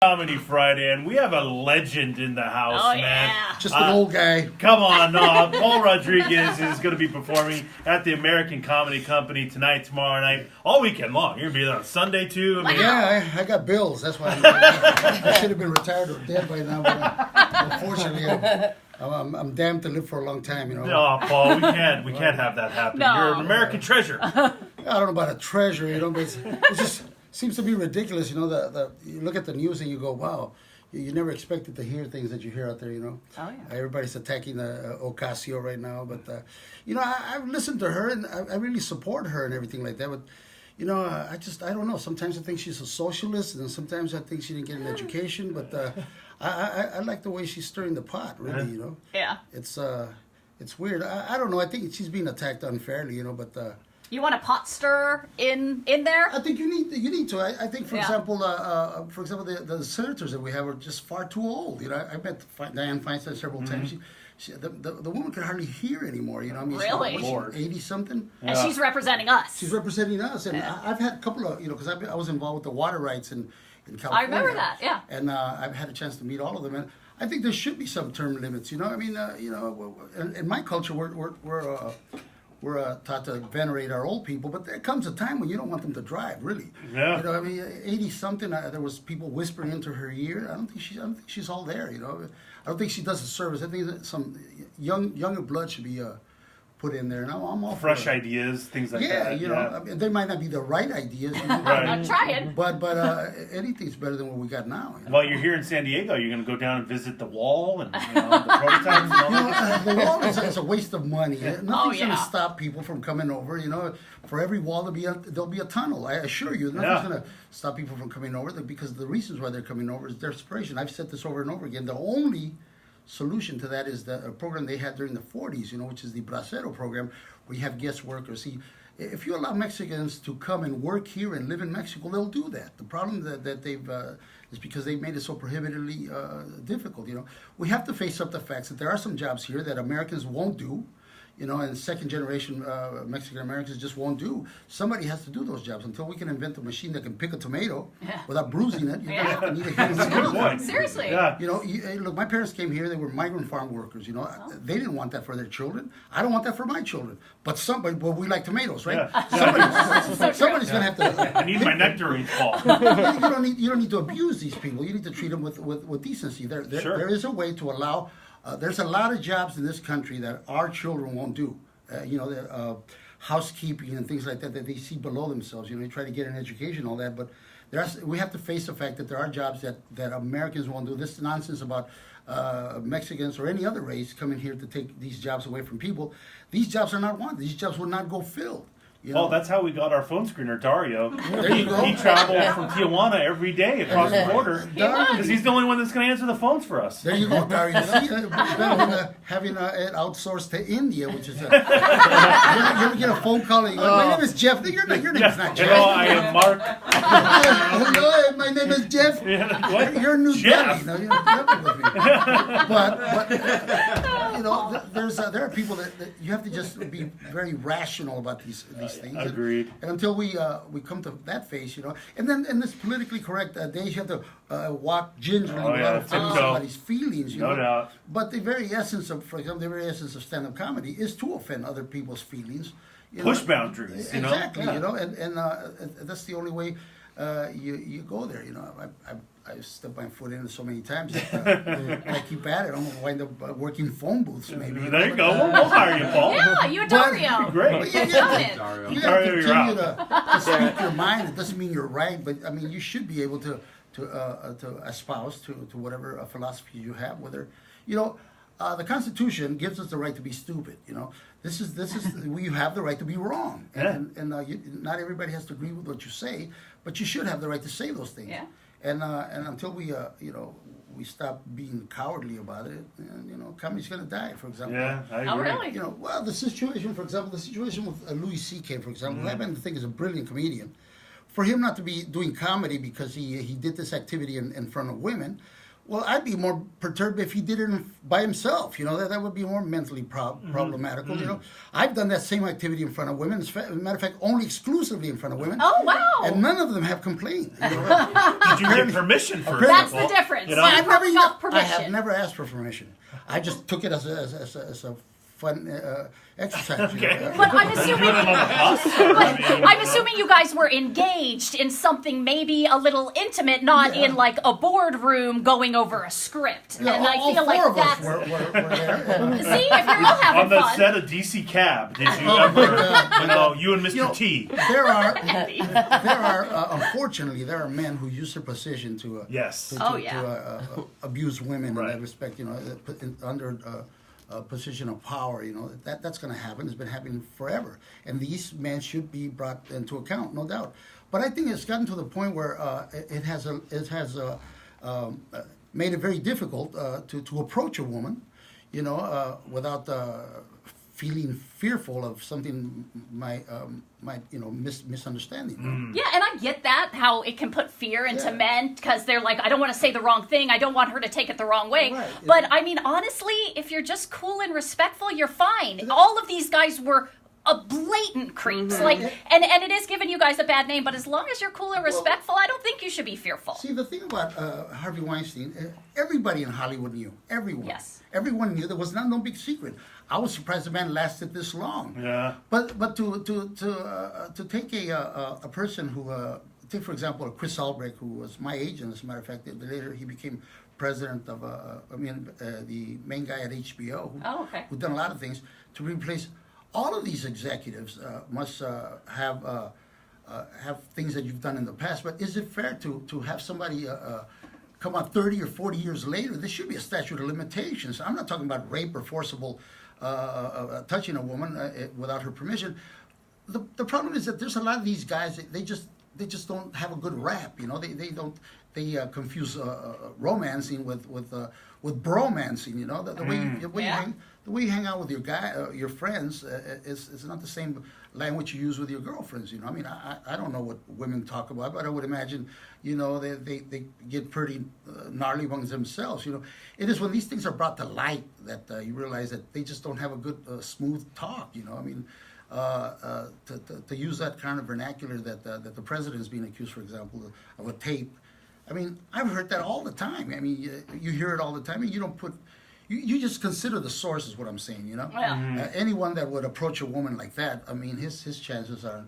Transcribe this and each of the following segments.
Comedy Friday, and we have a legend in the house, man. Yeah. Just an old guy. Come on, no. Paul Rodriguez is going to be performing at the American Comedy Company tonight, tomorrow night, all weekend long. You're going to be there on Sunday, too. I mean, Yeah, I got bills. That's why I should have been retired or dead by now. But unfortunately, I'm damned to live for a long time, you know. no, Paul, we can't have that happen. No. You're an American treasure. I don't know about a treasure, you know, but it just seems to be ridiculous, you know. You look at the news and you go, wow, you never expected to hear things that you hear out there, you know. Oh, yeah. Everybody's attacking Ocasio right now, but you know, I've listened to her and I really support her and everything like that. But you know, I don't know. Sometimes I think she's a socialist, and sometimes I think she didn't get an education. But I like the way she's stirring the pot, really. You know. Yeah. It's weird. I don't know. I think she's being attacked unfairly, you know. But You want a pot stirrer in there? I think you need to. I think, for Yeah. example, the senators that we have are just far too old. You know, I met Dianne Feinstein several times. The woman can hardly hear anymore. You know, I mean, Really? she's 80 something. And she's representing us. She's representing us, and Yeah. I've had a couple of, you know, because I was involved with the water rights in California. I remember that, yeah. And I've had a chance to meet all of them, and I think there should be some term limits. You know, I mean, you know, in my culture, we're taught to venerate our old people, but there comes a time when you don't want them to drive, really. Yeah. You know, I mean, 80 something. There was people whispering into her ear. I don't think she's all there. You know, I don't think she does a service. I think that some younger blood should be put in there. And I'm all Fresh for it. ideas, things like Yeah, that. you know, I mean, they might not be the right ideas, you know, Right. I'm trying. but anything's better than what we got now. You know? While you're here in San Diego, you're going to go down and visit the wall and the prototypes and all You know, that. the wall is a waste of money. Nothing's going yeah. to stop people from coming over. You know, for every wall there'll be a tunnel. I assure you, nothing's Yeah. going to stop people from coming over because the reasons why they're coming over is desperation. I've said this over and over again. The only solution to that is the program they had during the 40s, you know, which is the Bracero program, where you have guest workers. See, if you allow Mexicans to come and work here and live in Mexico, they'll do that. The problem that they've is because they've made it so prohibitively difficult. You know, we have to face up the facts that there are some jobs here that Americans won't do. You know, and second generation Mexican Americans just won't do. Somebody has to do those jobs. Until we can invent a machine that can pick a tomato without bruising it, you're going to have to need a human to do that. Seriously. Yeah. You know, look, my parents came here. They were migrant farm workers. You know, they didn't want that for their children. I don't want that for my children. But well, we like tomatoes, right? Yeah. Somebody's going to have to. I need my nectarines, Paul. You don't need to abuse these people. You need to treat them with decency. Sure. There is a way to allow. There's a lot of jobs in this country that our children won't do. You know, housekeeping and things like that they see below themselves. You know, they try to get an education, all that. But we have to face the fact that there are jobs that Americans won't do. This nonsense about Mexicans or any other race coming here to take these jobs away from people. These jobs are not wanted. These jobs will not go filled. You know? Well, that's how we got our phone screener, Dario. There you go. He traveled from Tijuana every day across the border because he's the only one that's going to answer the phones for us. There you go, Dario. See, it's better than having it outsourced to India, which is you ever get a phone call and you go, my name is Jeff. Your name is not Jeff. Hello, I am Mark. Hello, my name is Jeff. What? You're New Jeff. Delhi. No, you're not Delhi with me. But you know, there are people that you have to just be very rational about these things. Agreed. And until we come to that phase, you know, and then in this politically correct days, you have to walk gingerly without offending somebody's feelings. You No know? doubt. But the very essence of, for example, of stand-up comedy is to offend other people's feelings. You Push know? boundaries, you know? Exactly, Yeah. you know, and that's the only way you go there. You know, I stepped my foot in it so many times that I keep at it. I'm gonna wind up working phone booths, maybe. There you go. We'll hire you, Paul. Yeah, you and Dario. Great. But you Done it. have to Dario, you're continue out. to speak your mind. It doesn't mean you're right, but I mean you should be able to espouse to whatever philosophy you have. Whether you know, the Constitution gives us the right to be stupid. You know, this is we have the right to be wrong, and not everybody has to agree with what you say, but you should have the right to say those things. Yeah. And until we we stop being cowardly about it, and, you know, comedy's going to die. For example. Yeah, I agree. Oh, really? You know, well, the situation, for example, with Louis C.K., for example, who I happen to think is a brilliant comedian. For him not to be doing comedy because he did this activity in front of women Well, I'd be more perturbed if he did it by himself. You know, that would be more mentally problematical. You know, I've done that same activity in front of women. As a matter of fact, only exclusively in front of women. Oh, wow. And none of them have complained. You know? Did you get permission for it? That's Paul? the difference. You know? I've never got I permission. have never asked for permission. I just took it as a fun exercise. You Okay. know? But I'm assuming, On the bus? I'm assuming you guys were engaged in something maybe a little intimate, not in like a boardroom going over a script. Yeah, and I all feel four like of us that's. were there. And, See, if you're all having On the fun. set of DC Cab, did you Oh, my ever, God. you know, you and Mr. You know, T? there are unfortunately there are men who use their position to Yes. to abuse women in Right. that respect. You know, under a position of power. You know, that's going to happen. It's been happening forever, and these men should be brought into account, no doubt. But I think it's gotten to the point where it has made it very difficult to approach a woman, you know, without feeling fearful of something might misunderstanding. Yeah, and I get that, how it can put fear into Yeah. men because they're like, I don't want to say the wrong thing. I don't want her to take it the wrong way. Right, But yeah. I mean, honestly, if you're just cool and respectful, you're fine. All of these guys were a blatant creeps. Like, and it is giving you guys a bad name, but as long as you're cool and respectful, I don't think you should be fearful. See, the thing about Harvey Weinstein, everybody in Hollywood knew. Everyone. Yes. Everyone knew. There was no big secret. I was surprised the man lasted this long. Yeah. But to take a person who take for example Chris Albrecht, who was my agent, as a matter of fact, later he became president of the main guy at HBO. Oh, okay. Who'd done a lot of things to replace. All of these executives must have things that you've done in the past. But is it fair to have somebody come out 30 or 40 years later? There should be a statute of limitations. I'm not talking about rape or forcible touching a woman without her permission. The problem is that there's a lot of these guys. They just don't have a good rap. You know, they confuse romancing with bromancing. You know, the way you hang out with your friends is not the same language you use with your girlfriends. You know, I mean, I don't know what women talk about, but I would imagine, you know, they get pretty gnarly amongst themselves. You know, it is when these things are brought to light that you realize that they just don't have a good smooth talk. You know, I mean. To use that kind of vernacular that the president is being accused, for example, of a tape. I mean, I've heard that all the time. I mean, you hear it all the time, and you don't put. You just consider the source is what I'm saying. You know, Yeah. anyone that would approach a woman like that, I mean, his chances are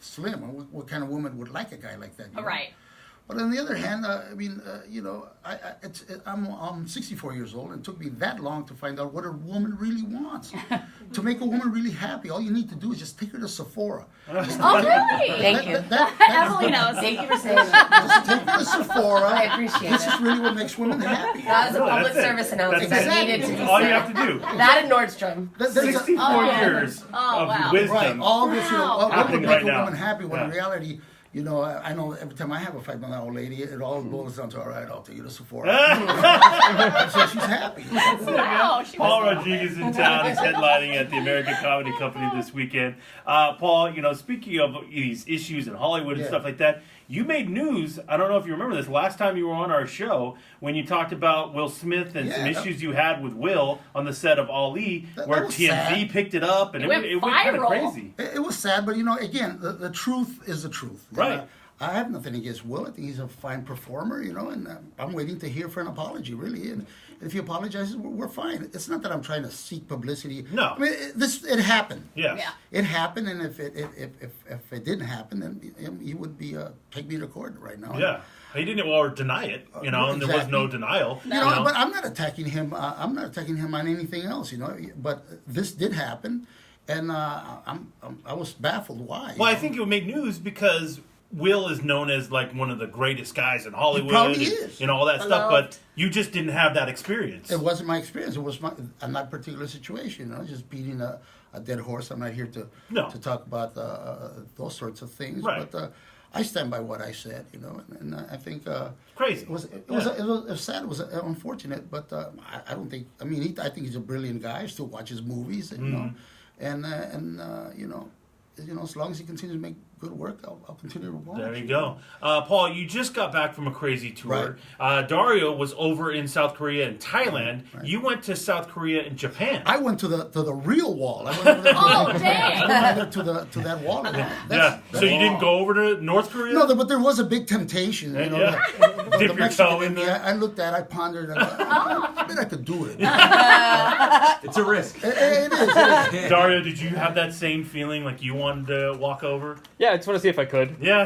slim. What kind of woman would like a guy like that? You know? Right. But on the other hand, I mean, you know, I'm 64 years old, and it took me that long to find out what a woman really wants. To make a woman really happy, all you need to do is just take her to Sephora. Just Oh, really? Thank you. Emily knows. Thank you for saying that. Just take her to Sephora. I appreciate This it. is really what makes women happy. That was a public That's it. service announcement That's that it. needed to be All you said. have to do. That and Nordstrom. There's a- 64 years Oh, of wow. wisdom. Right, all this, you know, Wow. what would Happening make right a now. woman happy when in Yeah. reality, you know, I know every time I have a fight with that old lady, it all boils down to, all right, I'll take you to Sephora. So she's happy. Wow, she Paul was- Rodriguez in town. He's headlining at the American Comedy Company this weekend. Paul, you know, speaking of these issues in Hollywood and Yeah. stuff like that, you made news. I don't know if you remember this last time you were on our show when you talked about Will Smith and some Yeah. issues you had with Will on the set of Ali, That where was TMZ sad. picked it up and It went it went kind of viral. crazy. It was sad, but you know, again, the truth is the truth. Right. I have nothing against Will. I think he's a fine performer, you know, and I'm waiting to hear for an apology, really. And if he apologizes, we're fine. It's not that I'm trying to seek publicity. No. I mean, it happened. Yes. Yeah. It happened, and if it didn't happen, then he would be take me to court right now. Yeah. He didn't or deny it, you know, and there was no denial. You know, but I'm not attacking him. I'm not attacking him on anything else, you know. But this did happen, and I was baffled. Why? Well, I think it made news because Will is known as like one of the greatest guys in Hollywood. probably and, is. You know, all that stuff, but you just didn't have that experience. It wasn't my experience. It was in that particular situation. You know, just beating a dead horse. I'm not here to talk about those sorts of things. Right. But I stand by what I said. You know, and I think Crazy. It was sad. It was unfortunate, but I don't think. I mean, I think he's a brilliant guy. I still watch his movies. You know, and you know, as long as he continues to make good work, I'll continue to watch. There you go. Paul, you just got back from a crazy tour. Right. Dario was over in South Korea and Thailand. Right. You went to South Korea and Japan. I went to the real wall. I went over there to that wall. So you didn't go over to North Korea? No, but there was a big temptation. You know, Dip your toe in there. I looked at it, I pondered, I bet I could do it. It's a risk. It is. Dario, did you have that same feeling like you wanted to walk over? Yeah, I just want to see if I could. Yeah,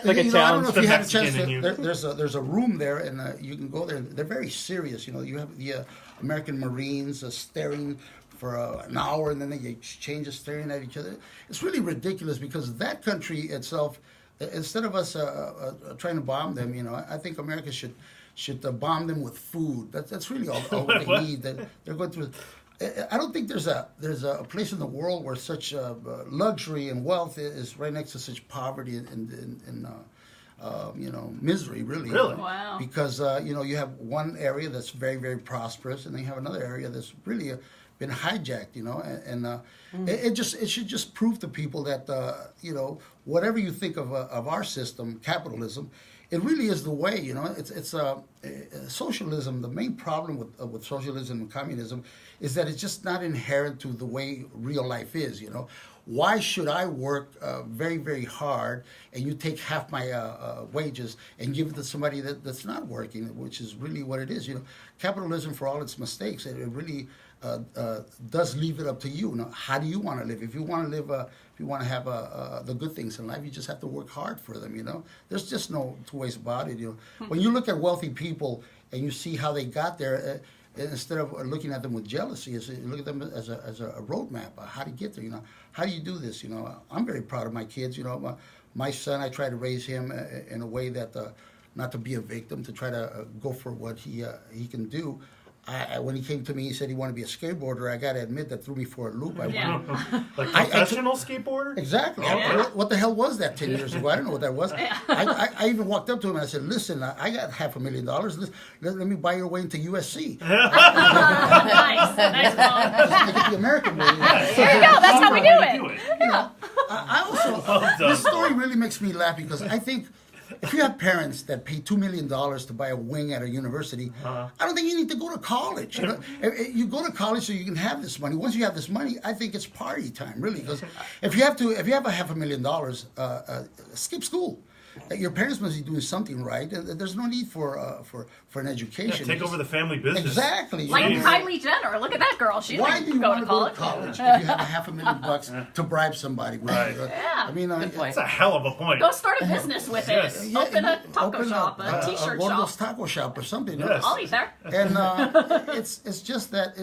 like a I don't challenge. know if you had a chance Mexican in to, there's a room there, and you can go there. They're very serious. You know, you have the American Marines staring for an hour, and then they exchange staring at each other. It's really ridiculous because that country itself, instead of us trying to bomb them, you know, I think America should bomb them with food. That's really all what they need. They're going through. I don't think there's a place in the world where such luxury and wealth is right next to such poverty and you know, misery, really. Really? Wow. Because you know, you have one area that's very, very prosperous, and then you have another area that's really been hijacked. You know, and it should just prove to people that you know, whatever you think of our system, capitalism, it really is the way. You know, it's socialism. The main problem with socialism and communism is that it's just not inherent to the way real life is. You know, why should I work very, very hard and you take half my wages and give it to somebody that's not working, which is really what it is. You know, capitalism, for all its mistakes, it really does leave it up to you. You know, how do you want to live? If you want to live, if you want to have the good things in life, you just have to work hard for them. You know, there's just no two ways about it. You know, when you look at wealthy people and you see how they got there. Instead of looking at them with jealousy, you look at them as a roadmap. How to get there? You know, how do you do this? You know, I'm very proud of my kids. You know, my son, I try to raise him in a way that not to be a victim, to try to go for what he can do. When he came to me, he said he wanted to be a skateboarder. I got to admit, that threw me for a loop. Like professional skateboarder? Exactly. Yeah. What the hell was that 10 years ago? I don't know what that was. I even walked up to him and I said, listen, I got $500,000. Let me buy your way into USC. Nice, Paul. Just make it the American way. There you go. That's how we do it. You know, I also, this story really makes me laugh because I think if you have parents that pay $2 million to buy a wing at a university, I don't think you need to go to college. You know, you go to college so you can have this money. Once you have this money, I think it's party time, really. Because if you have $500,000, skip school. Your parents must be doing something right. There's no need for an education. Yeah, take over the family business. Exactly. Like Kylie Jenner. Look at that girl. She Why do didn't you go want to to go college. to college if you have $500,000 to bribe somebody? Right. Yeah. I mean, That's a hell of a point. Go start a business with it. Yeah, Open a taco open shop, a t-shirt one of shop. those taco shop or something. Yes. I'll eat there. And it's just that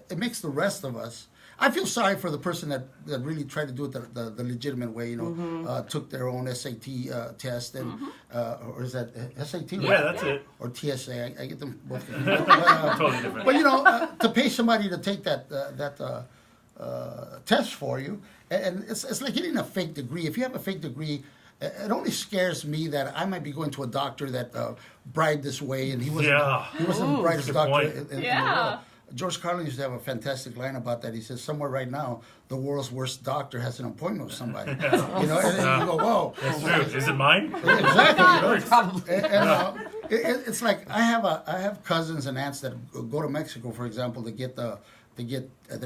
it makes the rest of us. I feel sorry for the person that really tried to do it the legitimate way. You know, took their own SAT test and or is that SAT? Yeah, that's it. Or TSA. I get them both. Totally different. But you know, to pay somebody to take that test for you, and it's like getting a fake degree. If you have a fake degree, it only scares me that I might be going to a doctor that bribed this way, and he wasn't the brightest doctor in the world. George Carlin used to have a fantastic line about that. He says, somewhere right now, the world's worst doctor has an appointment with somebody. You know, and you go, whoa. That's true. Is it mine? Exactly. You know? Probably. And, it's like I have cousins and aunts that go to Mexico, for example, to get their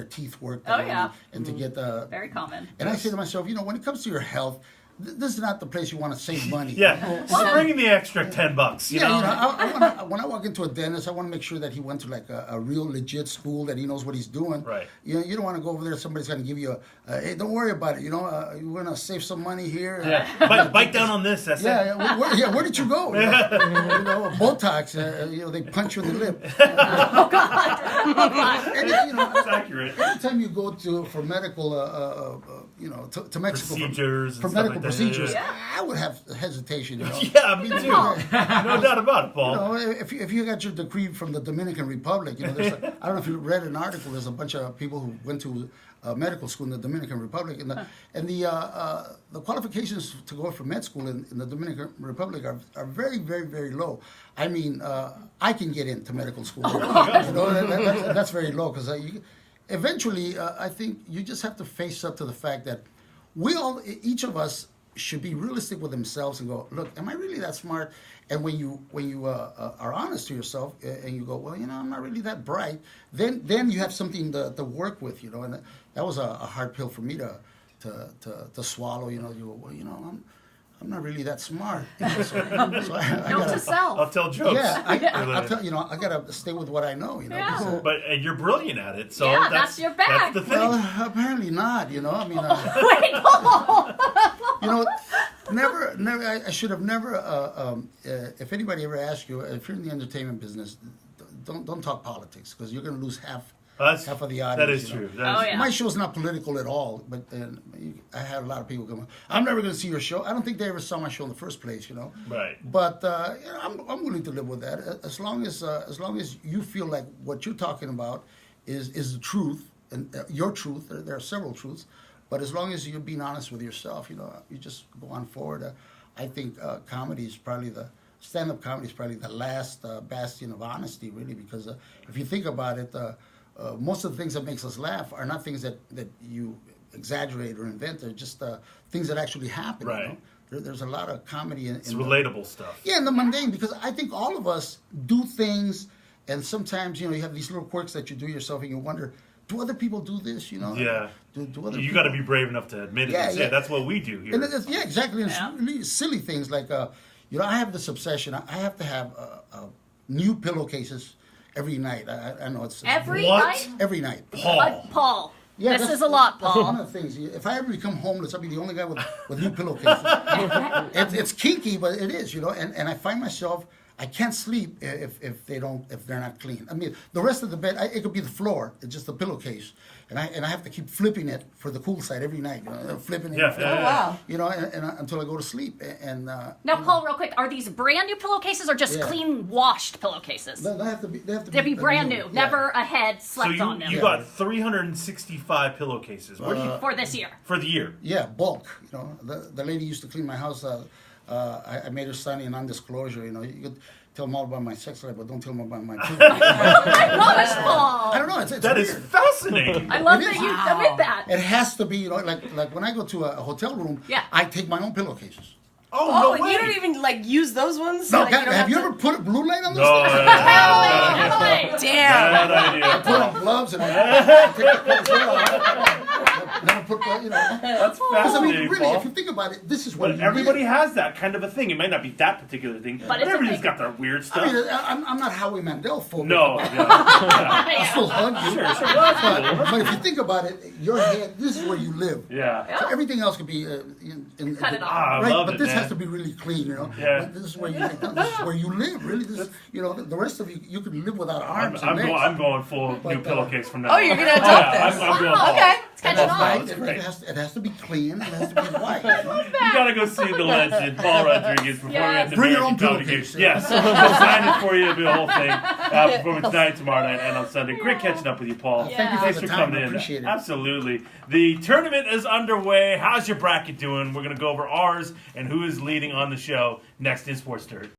teeth worked. Oh, yeah. And to get Very common. And I say to myself, you know, when it comes to your health, this is not the place you want to save money. Yeah, bring in the extra $10. You know? I want when I walk into a dentist, I want to make sure that he went to like a real legit school, that he knows what he's doing. Right. You know, you don't want to go over there. Somebody's going to give you hey, don't worry about it. You know, you're going to save some money here. Yeah, bite down on this. That's it. Where did you go? You know, Botox. You know, they punch you in the lip. Oh, God. And, you know, That's accurate. every time you go for medical, you know, to Mexico Procedures for and stuff medical like that. procedures, Yeah. I would have hesitation. You know. Yeah, me too. No doubt about it, Paul. You know, if you got your degree from the Dominican Republic, you know, I don't know if you read an article. There's a bunch of people who went to medical school in the Dominican Republic, and the qualifications to go for med school in the Dominican Republic are very, very, very low. I mean, I can get into medical school. You know, that's very low because eventually, I think you just have to face up to the fact that each of us should be realistic with themselves and go, look, am I really that smart? And when you are honest to yourself and you go, well, I'm not really that bright, then you have something to work with, and that was a hard pill for me to swallow. You go, well, I'm not really that smart. So I Note gotta, to self. I'll tell jokes. yeah, I'll tell I gotta stay with what I know. Yeah. because, But you're brilliant at it, so Yeah, that's your bag. That's the thing. well, apparently not. I mean, Wait, hold on. never. I should have never. If anybody ever asks you, if you're in the entertainment business, don't talk politics because you're going to lose half of the audience. That is true. That is Oh, yeah. My show's not political at all, but I had a lot of people come. I'm never going to see your show. I don't think they ever saw my show in the first place. Right. But I'm willing to live with that as long as you feel like what you're talking about is the truth and your truth. There are several truths, but as long as you're being honest with yourself, you just go on forward. I think comedy is probably stand-up comedy is probably the last bastion of honesty, really, because if you think about it. Most of the things that makes us laugh are not things that you exaggerate or invent. They're just things that actually happen. Right. There's a lot of comedy in It's relatable stuff. in the mundane, because I think all of us do things, and sometimes you have these little quirks that you do yourself, and you wonder, do other people do this? Yeah. Do other You people? got to be brave enough to admit it. Yeah, and say, yeah. that's what we do here. And yeah, exactly. And it's Yeah. really silly things like, I have this obsession. I have to have new pillowcases every night. I know it's Every What? night? every night. Paul. Paul, Yeah, this that's- is a lot, That's Paul. one of the things. If I ever become homeless, I'll be the only guy with new pillowcases. It's kinky, but it is, And I find myself, I can't sleep if they're not clean. I mean, the rest of the bed, it could be the floor. It's just the pillowcase, and I have to keep flipping it for the cool side every night. Flipping it, Yeah, flipping yeah, it, wow. and until I go to sleep. And Now, Paul, real quick, are these brand new pillowcases or just Yeah. clean washed pillowcases? they have to be. They'd be brand new, Yeah. never a head So slept on them you got 365 pillowcases. Where do you for this year. for the year? Yeah, bulk. The lady used to clean my house. I made her sign a non-disclosure. You could tell them all about my sex life, but don't tell them about my. I promise, Paul. I don't know. It's That weird. is fascinating. I love It that is. you Wow. admit that. It has to be, like when I go to a hotel room, Yeah. I take my own pillowcases. Oh, Oh, no and way. you don't even use those ones? No, Like, you don't have you to- ever put a blue light on those No, things? Emily, Damn. bad idea. Put on gloves and I take the clothes off. And then I put, That's Because I mean, fascinating, really, Paul. if you think about it, this is what But you everybody live. has that kind of a thing. It might not be that particular thing, but it's a everybody's thing. got their weird stuff. I mean, I'm not Howie Mandel phobic. no, about it. yeah, I'll still hug you. Sure, sure, well, that's cool. But if you think about it, your head, this is where you live. yeah. So everything else could be Cut it off. Ah, I right, love but it, this man. has to be really clean, Yeah. But this is where you live, really. This, the rest of you can live without I'm, arms I'm, and legs. I'm going full But, new pillowcase from now Oh, on. you're gonna Oh, adopt yeah, this? I'm going Wow. Paul. Okay. It's catching That's on. right. That's great. It has to be clean. It has to be white. You gotta go see the legend, Paul Rodriguez, performing Yes. at the Bring your American own Comedy pillowcase. Game. Yes, we'll sign it for you. It'll be the whole thing. Performing tonight, tomorrow night, and on Sunday. Great catching up with you, Paul. Thank you for Thanks the for time. coming I in. appreciate it. Absolutely. The tournament is underway. How's your bracket doing? We're gonna go over ours and who is leading on the show next in Sports Dirt.